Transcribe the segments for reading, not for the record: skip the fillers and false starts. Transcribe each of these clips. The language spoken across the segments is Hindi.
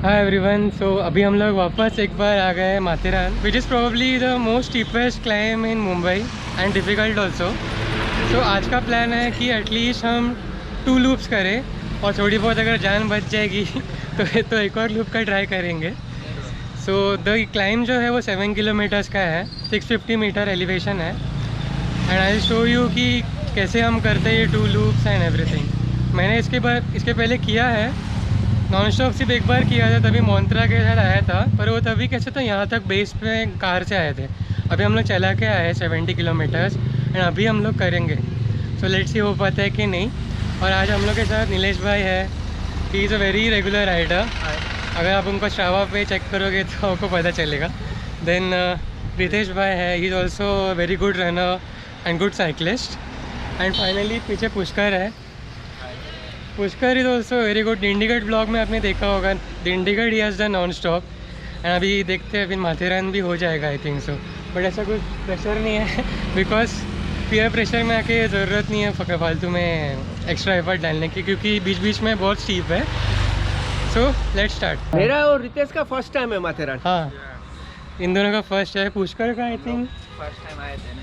Hi everyone. सो अभी हम लोग वापस एक बार आ गए Matheran, which is probably the most steepest climb in Mumbai and difficult also. So आज का प्लान है कि एटलीस्ट हम 2 लूप्स करें और थोड़ी बहुत अगर जान बच जाएगी तो एक और लूप का ट्राई करेंगे। सो द क्लाइम जो है वो 7 किलोमीटर्स का है, 650 मीटर एलिवेशन है। एंड आई शो यू कि कैसे हम करते हैं ये 2 लूप्स एंड एवरीथिंग। मैंने इसके पहले किया है नॉन स्टॉप, सिर्फ एक बार किया था, तभी मोन्त्रा के साथ आया था, पर वो तभी कैसे तो यहाँ तक बेस पे कार से आए थे। अभी हम लोग चला के आए हैं 70 किलोमीटर्स एंड अभी हम लोग करेंगे। सो लेट्स सी हो पाता है कि नहीं। और आज हम लोग के साथ नीलेश भाई है, he is a very regular rider. अगर आप उनको स्ट्रावा पे चेक करोगे तो आपको पता चलेगा। देन रितेश भाई है, he is also very good runner and good cyclist. And finally पीछे पुष्कर है। Pushkar is also very good. Dindigad blog में आपने देखा होगा, Dindigad he has done non stop. And अभी देखते हैं, फिर माथेरान भी हो जाएगा आई थिंक सो। बट ऐसा कुछ प्रेशर नहीं है बिकॉज पीयर प्रेशर में आके ज़रूरत नहीं है फालतू में एक्स्ट्रा एफर्ट डालने की, क्योंकि बीच बीच में बहुत स्टीप है। So let's start. मेरा और रितेश का फर्स्ट टाइम है माथेरान। हाँ, इन दोनों का फर्स्ट है। पुष्कर का आई थिंक फर्स्ट टाइम आए थे ना,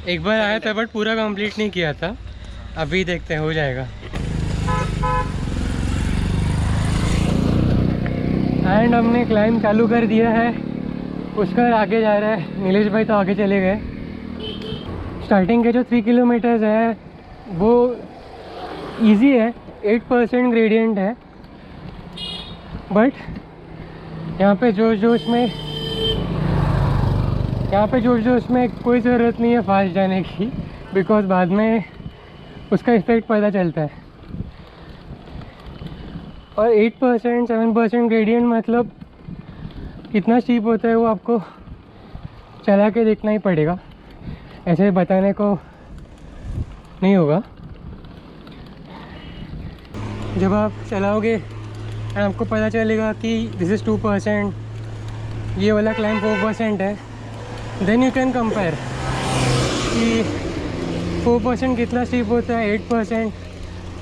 एक बार आया था बट पूरा कंप्लीट नहीं किया था। अभी देखते हैं, हो जाएगा। एंड हमने क्लाइम चालू कर दिया है। पुष्कर आगे जा रहा है, नीलेश भाई तो आगे चले गए। स्टार्टिंग के जो 3 किलोमीटर्स है वो इजी है, 8% ग्रेडियंट है। बट यहाँ पे जोश में कोई ज़रूरत नहीं है फास्ट जाने की, बिकॉज बाद में उसका इफेक्ट पता चलता है। और 8% 7% ग्रेडियंट मतलब कितना स्टीप होता है वो आपको चला के देखना ही पड़ेगा, ऐसे बताने को नहीं होगा। जब आप चलाओगे और आपको पता चलेगा कि दिस इज़ 2%, ये वाला क्लाइम 4% है, देन यू कैन कंपेयर कि 4% कितना स्टीप होता है, 8%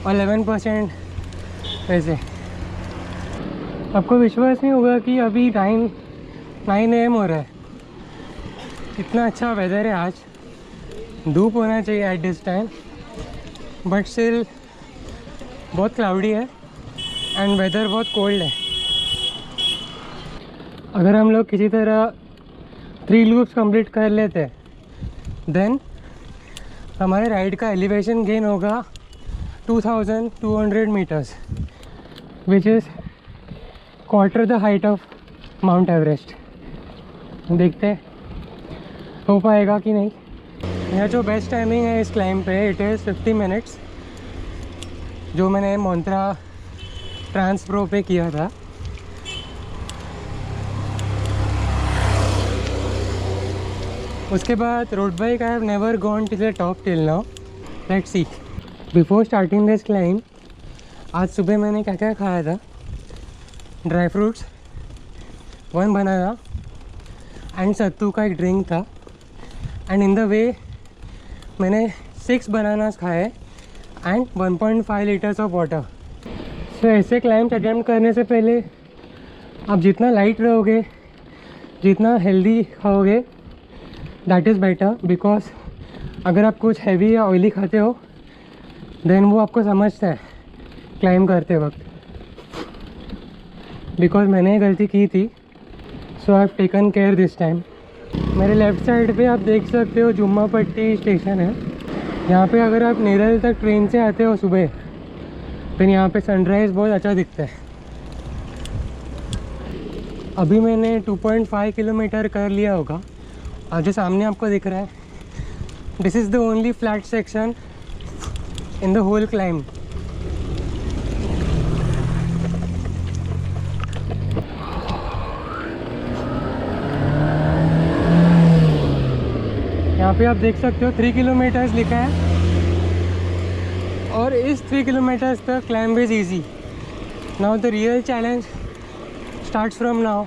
और 11% वैसे। आपको विश्वास नहीं होगा कि अभी 9 AM हो रहा है। कितना अच्छा वेदर है आज। धूप होना चाहिए at this time, but still बहुत क्लाउडी है एंड वेदर बहुत कोल्ड है। अगर हम लोग किसी तरह 3 लूप्स कंप्लीट कर लेते देन हमारे राइड का एलिवेशन गेन होगा 2200 metres, which is quarter the height of Mount Everest. देखते हैं हो पाएगा कि नहीं। यहाँ जो बेस्ट टाइमिंग है इस क्लाइम पे, इट इज़ 50 मिनट्स, जो मैंने मोन्त्रा ट्रांस प्रो पे किया था। उसके बाद road bike I have never gone to the top till now. Let's see. Before starting this climb, आज सुबह मैंने क्या क्या खाया था। Dry fruits 1 banana and sattu का एक ड्रिंक था। एंड इन द वे मैंने 6 बनानास खाए एंड 1.5 लीटर्स ऑफ वाटर। सो ऐसे क्लाइम्स अटेम्प्ट करने से पहले आप जितना लाइट रहोगे, जितना हेल्दी खाओगे, दैट इज़ बेटर। बिकॉज अगर आप कुछ हैवी या ऑयली खाते हो देन वो आपको समझता है क्लाइम करते वक्त। बिकॉज मैंने ये गलती की थी, so I have taken care this time. मेरे लेफ़्ट साइड पे आप देख सकते हो जुम्मा पट्टी स्टेशन है। यहाँ पे अगर आप नेरल तक ट्रेन से आते हो सुबह, फिर यहाँ पे सनराइज़ बहुत अच्छा दिखता है। अभी मैंने 2.5 किलोमीटर कर लिया होगा और जो सामने आपको दिख रहा है, this is the only flat section in the whole climb. यहाँ पे आप देख सकते हो 3 किलोमीटर्स लिखा है और इस 3 किलोमीटर्स तक climb is easy. Now the real challenge starts from now.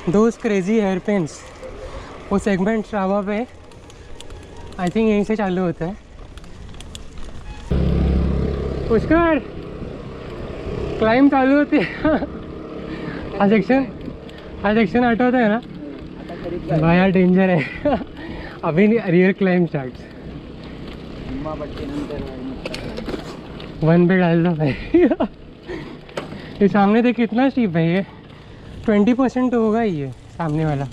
Those crazy hairpins, वो सेगमेंट स्ट्रावा पे आई थिंक यहीं से चालू होता है। पुष्कर क्लाइम चालू होती है हा सेक्शन आठवत आहे ना भाई, हा डेंजर आहे अभी रियल क्लाइम स्टार्ट वन पे डाल दो भाई ये सामने देख कितना स्टीप है, ये 20% तो होगा ही ये सामने वाला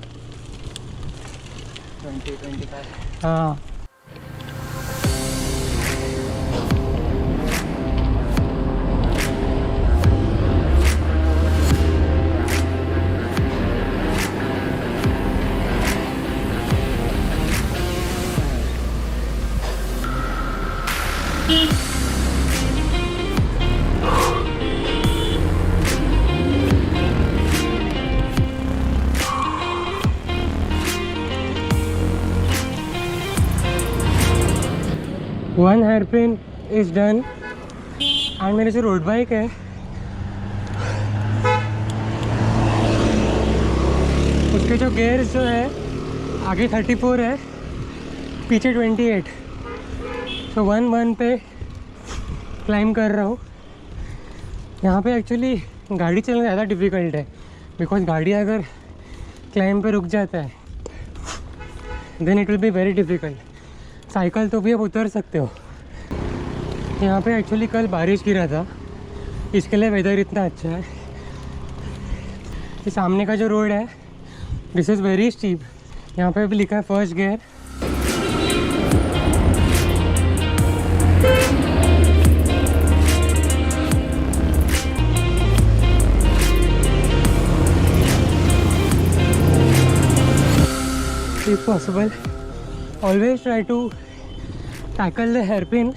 20-25 हाँ। One hairpin is done and मेरे जो रोड बाइक है उसके जो गेयर्स जो है आगे 34 है पीछे 28, तो 1-1 पे क्लाइम कर रहा हूँ। यहाँ पे एक्चुअली गाड़ी चलना ज़्यादा डिफ़िकल्ट है बिकॉज गाड़ी अगर क्लाइम पे रुक जाता है then it will be very difficult. Cycle तो भी आप उतर सकते हो। यहाँ पे एक्चुअली कल बारिश गिरा था, इसके लिए वेदर इतना अच्छा है। ये सामने का जो रोड है दिस इज़ वेरी स्टीप, यहाँ पे भी लिखा है first gear. If possible, always try to tackle the hairpin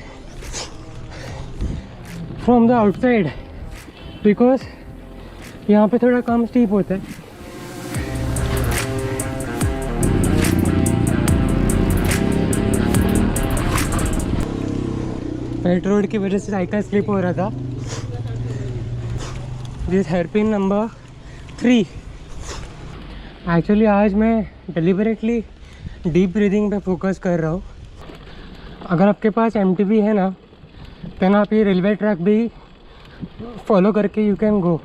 from the outside because यहाँ पे थोड़ा कम स्टीप होता है। वेट रोड की वजह से साइकिल स्लिप हो रहा था। This hairpin number 3। एक्चुअली आज मैं डिलिबरेटली डीप ब्रीदिंग पे फोकस कर रहा हूँ। अगर आपके पास MTB है ना देन आप ये रेलवे ट्रैक भी फॉलो करके यू कैन गो।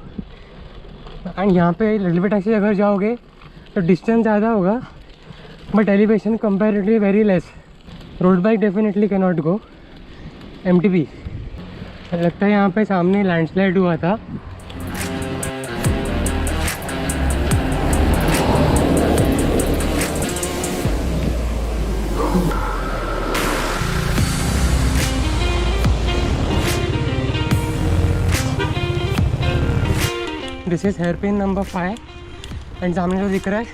एंड यहाँ पे रेलवे ट्रैक से अगर जाओगे तो डिस्टेंस ज़्यादा होगा but elevation comparatively very less. Road bike definitely can not go MTB। लगता है यहाँ पे सामने लैंडस्लाइड हुआ था। This is hairpin number 5 and सामने जो दिख रहा है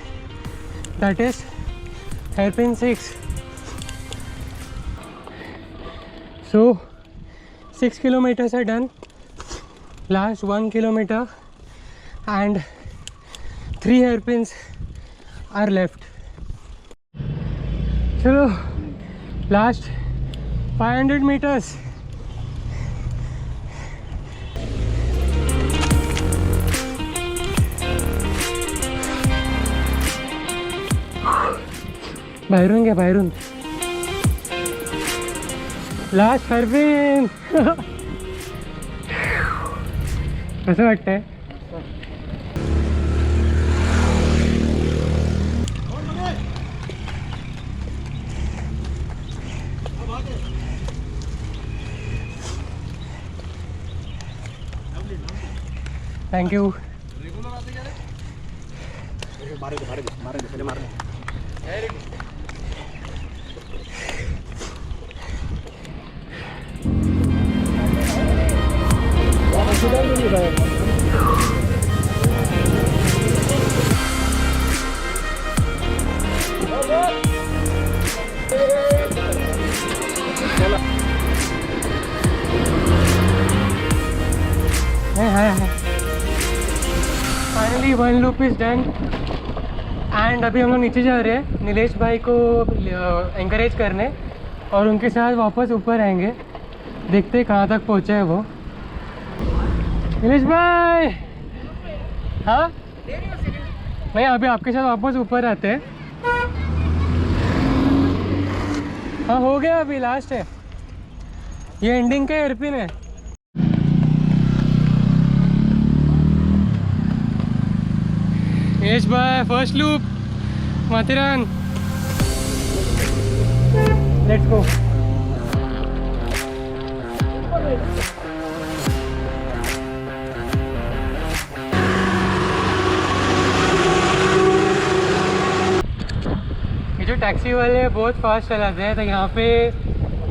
that is hairpin 6। So 6 kilometers are done, last 1 kilometer and 3 hairpins are left. चलो last 500 meters। बाहेरून घ्या, बाहेरून लास्ट हेयरपिन कसं वाटतंय? Thank you. Finally 1 loop is done and अभी हम लोग नीचे जा रहे हैं नीलेश भाई को एंकरेज करने और उनके साथ वापस ऊपर आएंगे। देखते हैं कहाँ तक पहुँचा है वो। नीलेश भाई, हाँ नहीं अभी आपके साथ वापस ऊपर आते हैं। हाँ हो गया, अभी लास्ट है, ये एंडिंग का हेयरपिन है। Yes, bye. First loop. Mathiran. Let's go. ये जो टैक्सी वाले बहुत फास्ट चलाते हैं तो यहाँ पे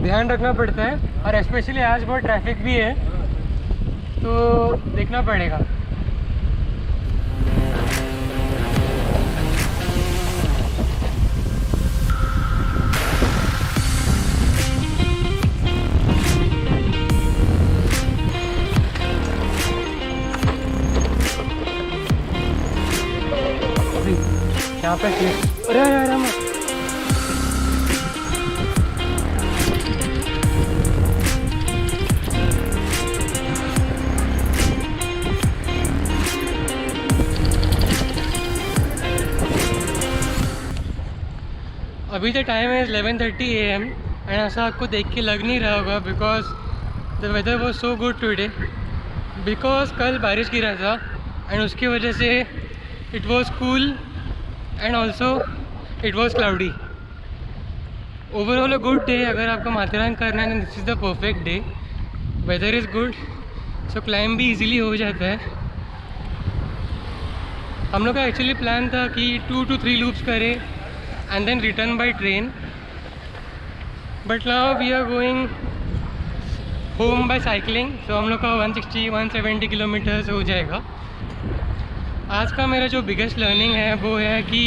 ध्यान रखना पड़ता है, और स्पेशली आज बहुत ट्रैफिक भी है तो देखना पड़ेगा। यहाँ पे अरे अरे अरे मत। अभी तो टाइम है 11:30 AM एंड ऐसा आपको देख के लग नहीं रहा होगा because the weather was so good today, because कल बारिश गिरा था एंड उसकी वजह से it was cool and also it was cloudy. Overall a good day. अगर आपको माथेरान करना है this is the perfect day. Weather is good so climb भी इजीली हो जाता है। हम लोग का एक्चुअली प्लान था कि 2 to 3 लूप्स करें and then return by train, but now we are going home by cycling, so हम लोग का 160-170 किलोमीटर्स हो जाएगा। आज का मेरा जो बिगेस्ट लर्निंग है वो है कि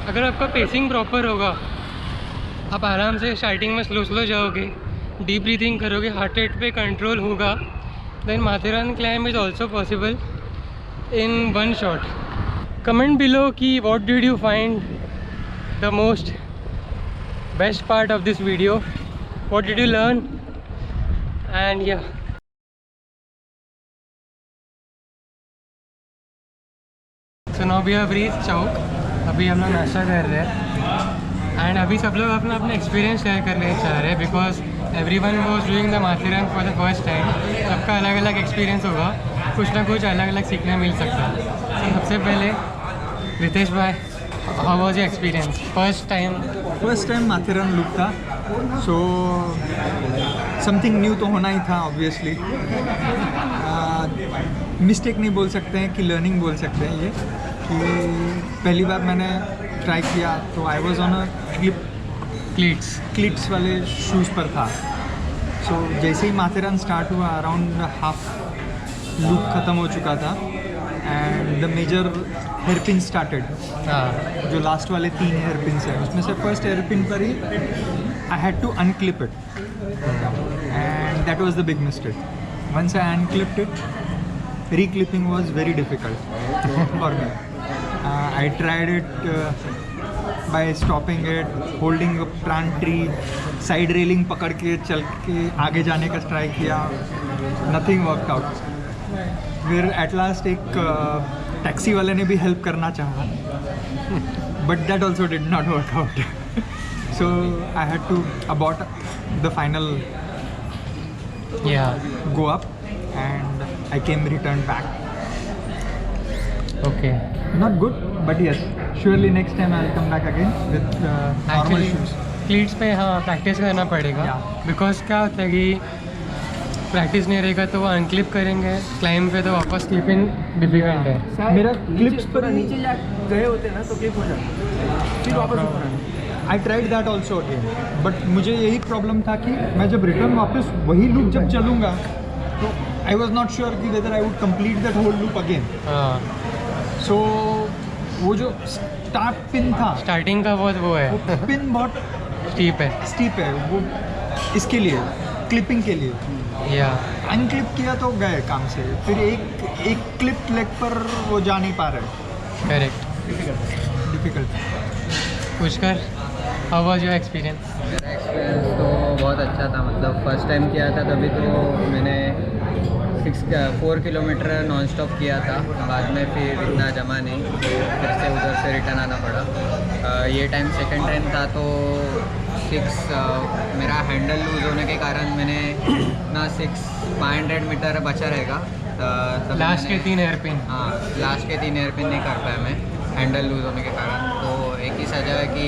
अगर आपका पेसिंग प्रॉपर होगा, आप आराम से स्टार्टिंग में स्लो जाओगे, डीप ब्रीथिंग करोगे, हार्ट रेट पे कंट्रोल होगा, then Matheran climb is also possible in one shot. Comment below कि what did you find the most best part of this video, what did you learn, and yeah, so now we have reached चौक। अभी हम लोग नाश्ता कर रहे हैं एंड अभी सब लोग अपना अपना एक्सपीरियंस शेयर करने चाह रहे हैं because everyone was doing the Matheran for the first time. सबका अलग अलग एक्सपीरियंस होगा, कुछ ना कुछ अलग अलग सीखने मिल सकता है। so, सबसे पहले रितेश भाई, how was your experience? First time Matheran loop था, सो समथिंग न्यू तो होना ही था ऑब्वियसली। मिस्टेक नहीं बोल सकते हैं कि लर्निंग बोल सकते हैं ये, कि पहली बार मैंने ट्राई किया तो I was on a cleats वाले शूज़ पर था। सो जैसे ही माथेरान स्टार्ट हुआ अराउंड हाफ लूप ख़त्म हो चुका था and the major hairpin started. जो लास्ट वाले 3 हेयरपिन हैं उसमें से फर्स्ट हेयरपिन पर ही I had to unclip it and that was the big mistake. Once I unclipped it, reclipping was very difficult for me. I tried it by stopping it, holding a plant tree, side railing पकड़ के चल के आगे जाने का ट्राई किया, नथिंग वर्कड आउट। फिर एट लास्ट एक टैक्सी वाले ने भी हेल्प करना चाहा, but that also did not work out. So I had to abort the final go up and I came return back. Okay, not good but yes, surely next time I will come back again with normal shoes. Cleats पे हाँ प्रैक्टिस करना पड़ेगा बिकॉज क्या होता है कि प्रैक्टिस नहीं रहेगा तो वो अनक्लिप करेंगे, क्लाइंब पे तो वापस क्लिपिंग डिफिकल्ट है। मेरा क्लिप्स पर नीचे गए होते ना तो क्लिप हो जाता, फिर वापस ऊपर आना। I tried that also again, but मुझे यही प्रॉब्लम था कि मैं जब रिटर्न वापस वही लूप जब चलूँगा तो आई वॉज नॉट श्योर कि whether I would complete that whole loop again. So वो जो स्टार्ट पिन था, स्टार्टिंग का बहुत वो है, वो पिन बहुत स्टीप है वो, इसके लिए क्लिपिंग के लिए या अनक्लिप किया तो गए काम से। फिर एक क्लिप लेग पर वो जा नहीं पा रहे। Correct, difficult. Pushkar, how was your experience? मेरा एक्सपीरियंस तो बहुत अच्छा था। मतलब फर्स्ट टाइम किया था तभी तो मैंने 4 किलोमीटर नॉन स्टॉप किया था, बाद में फिर इतना जमा नहीं, फिर से उधर से रिटर्न आना पड़ा। ये टाइम सेकंड टाइम था तो 6 मेरा हैंडल लूज होने के कारण मैंने ना 500 मीटर बचा रहेगा। लास्ट के 3 हेयरपिन, हाँ लास्ट के 3 हेयरपिन नहीं कर पाया मैं। हैंडल लूज होने के कारण। तो एक ही सजा है कि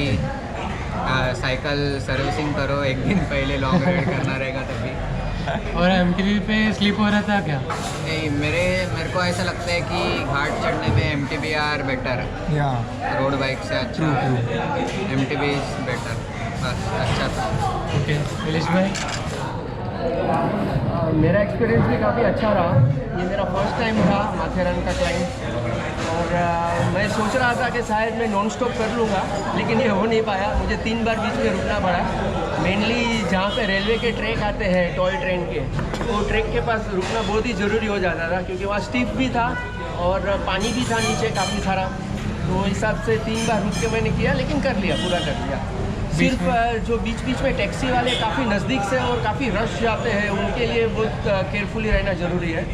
साइकिल सर्विसिंग करो, एक दिन पहले लॉन्ग राइड करना रहेगा तभी। और MTB पे स्लिप हो रहा था क्या? नहीं, मेरे को ऐसा लगता है कि घाट चढ़ने में MTBR बेटर है, या रोड बाइक से अच्छा। MTB इज बेटर, बस अच्छा था। ओके, नीलेश भाई? मेरा एक्सपीरियंस भी काफ़ी अच्छा रहा। ये मेरा फर्स्ट टाइम था माथेरान का क्लाइंब, और मैं सोच रहा था कि शायद मैं नॉन स्टॉप कर लूँगा, लेकिन ये हो नहीं पाया। मुझे 3 बार बीच में रुकना पड़ा। मेनली जहाँ पे रेलवे के ट्रैक आते हैं टॉय ट्रेन के, वो ट्रैक के पास रुकना बहुत ही ज़रूरी हो जाता था, क्योंकि वहाँ स्टीफ भी था और पानी भी था नीचे काफ़ी सारा। तो हिसाब से 3 बार रुक के मैंने किया, लेकिन कर लिया, पूरा कर लिया। सिर्फ जो बीच बीच में टैक्सी वाले काफ़ी नज़दीक से और काफ़ी रश जाते हैं, उनके लिए बहुत केयरफुली रहना ज़रूरी है।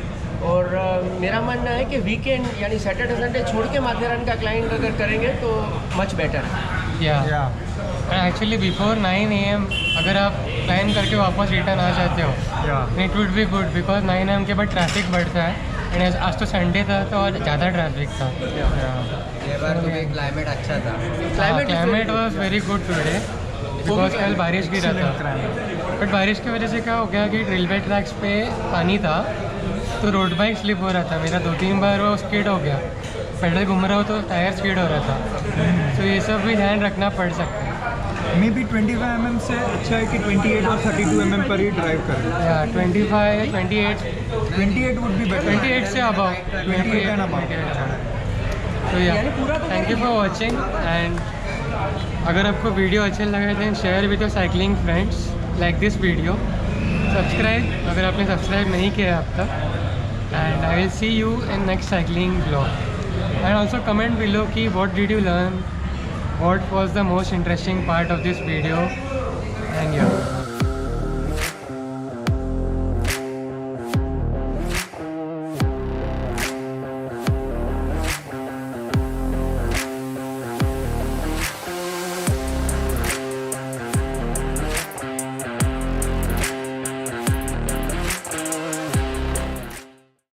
और मेरा मानना है कि वीकेंड यानी सैटरडे संडे छोड़ के माथेरान का क्लाइंब अगर करेंगे तो मच बेटर है। या एक्चुअली बिफोर 9 AM अगर आप प्लान करके वापस रिटर्न आ जाते हो, it would be good, because 9 AM के बाद ट्रैफिक बढ़ता है। एंड आज तो संडे था तो और ज़्यादा ट्रैफिक था। ये बार तो भी क्लाइमेट अच्छा था। Climate was very good today, because कल बारिश गिरा था। बट बारिश की वजह से क्या हो गया कि रेलवे ट्रैक्स पे पानी था, तो रोड बाइक स्लिप हो रहा था मेरा। 2-3 बार वो स्किड हो गया। पेडल घूम रहा हो तो टायर स्किड हो रहा था। तो ये सब भी ध्यान रखना पड़ सकता है। मे बी 25 mm से अच्छा है कि 28 और 32 mm पर ही ड्राइव करें। या 25, 28 28 वुड बी बेटर। 28 से अबाउ 28 and above. तो या thank you for watching. And अगर आपको वीडियो अच्छे लगे then share with your cycling friends like this video. Subscribe अगर आपने सब्सक्राइब नहीं किया अब तक। And I will see you in next cycling blog. And also comment below कि what did you learn, what was the most interesting part of this video, and yeah.